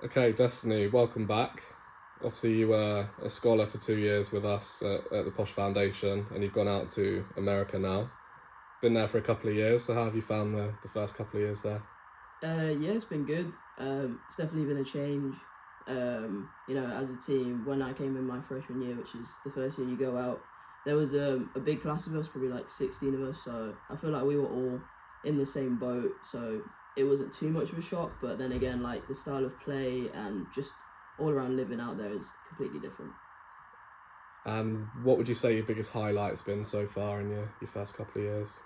Okay, Destiny, welcome back. Obviously, you were a scholar for 2 years with us at the Posh Foundation, and you've gone out to America now. Been there for a couple of years, so how have you found the first couple of years there? Yeah, it's been good. It's definitely been a change. As a team, when I came in my freshman year, which is the first year you go out, there was a big class of us, probably like 16 of us. So I feel like we were all in the same boat. So it wasn't too much of a shock. But then again, like the style of play and just all around living out there is completely different. And what would you say your biggest highlight's been so far in your first couple of years?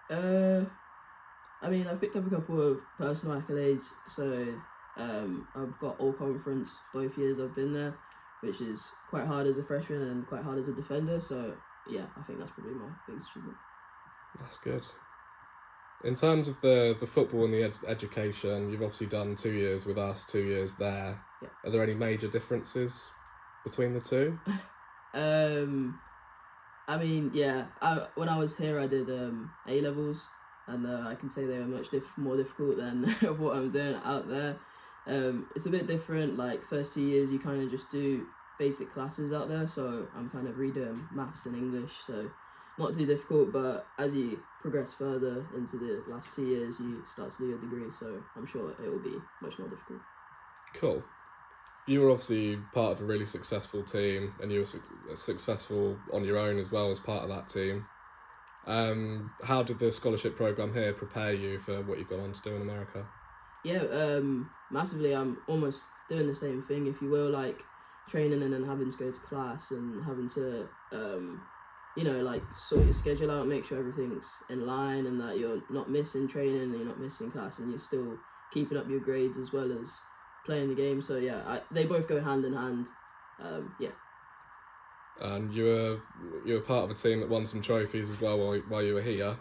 I've picked up a couple of personal accolades. So I've got all conference both years I've been there, which is quite hard as a freshman and quite hard as a defender. So yeah, I think that's probably my biggest achievement. That's good. In terms of the football and the education, you've obviously done 2 years with us, 2 years there. Yeah. Are there any major differences between the two? When I was here, I did A levels, and I can say they were much more difficult than what I'm doing out there. It's a bit different. Like first 2 years, you kind of just do basic classes out there, so I'm kind of redoing maths and English, so not too difficult. But as you progress further into the last 2 years, you start to do your degree, so I'm sure it will be much more difficult. Cool. You were obviously part of a really successful team, and you were successful on your own as well as part of that team. How did the scholarship program here prepare you for what you've gone on to do in America? Yeah, massively. I'm almost doing the same thing, if you will, like training and then having to go to class and having to, sort your schedule out, make sure everything's in line and that you're not missing training and you're not missing class and you're still keeping up your grades as well as playing the game. So yeah, they both go hand in hand. And you were part of a team that won some trophies as well while you were here.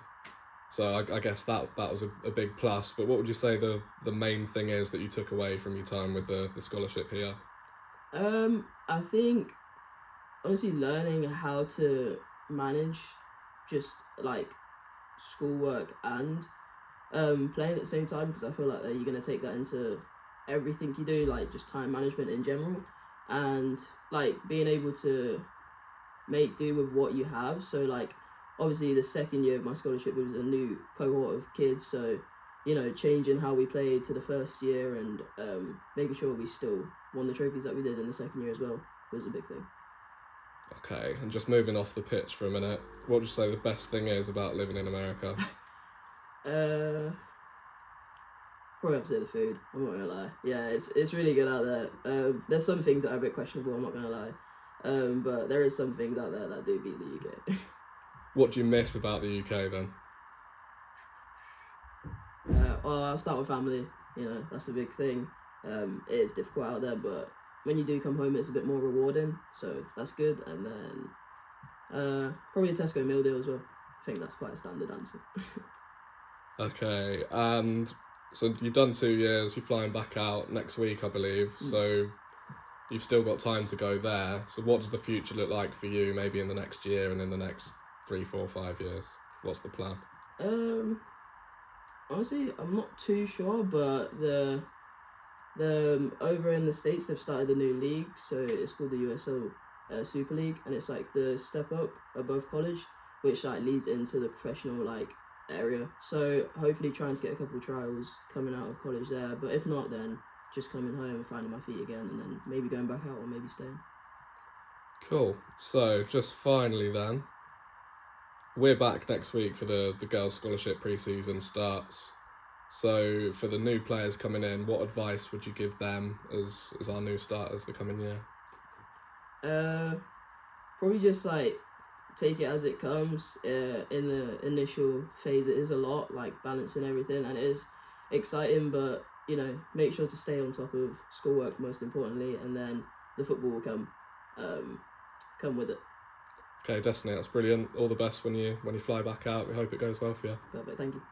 So I guess that was a big plus. But what would you say the main thing is that you took away from your time with the scholarship here? I think honestly learning how to manage just like schoolwork and playing at the same time, because I feel like that you're going to take that into everything you do, like just time management in general, and like being able to make do with what you have. So like obviously the second year of my scholarship was a new cohort of kids, so changing how we played to the first year and making sure we still won the trophies that we did in the second year as well was a big thing. Okay, and just moving off the pitch for a minute, what would you say the best thing is about living in America? Probably have to say the food. I'm not gonna lie. Yeah, it's really good out there. There's some things that are a bit questionable. I'm not gonna lie. But there is some things out there that do beat the UK. What do you miss about the UK then? I'll start with family. That's a big thing. It is difficult out there, but when you do come home, it's a bit more rewarding. So that's good. And then probably a Tesco meal deal as well. I think that's quite a standard answer. Okay, and so you've done 2 years. You're flying back out next week, I believe. So you've still got time to go there. So what does the future look like for you, maybe in the next year and in the next 3, 4, 5 years? What's the plan? Honestly, I'm not too sure, but the over in the States, they've started a new league, so it's called the USL Super League, and it's like the step up above college, which like leads into the professional like area. So hopefully trying to get a couple of trials coming out of college there, but if not, then just coming home and finding my feet again, and then maybe going back out or maybe staying. Cool. So just finally then, we're back next week for the girls' scholarship pre-season starts. So for the new players coming in, what advice would you give them as our new starters the coming year? Probably just like take it as it comes. In the initial phase, it is a lot, like balancing everything, and it is exciting, but make sure to stay on top of schoolwork most importantly, and then the football will come with it. Okay, Destiny, that's brilliant. All the best when you fly back out. We hope it goes well for you. Perfect, thank you.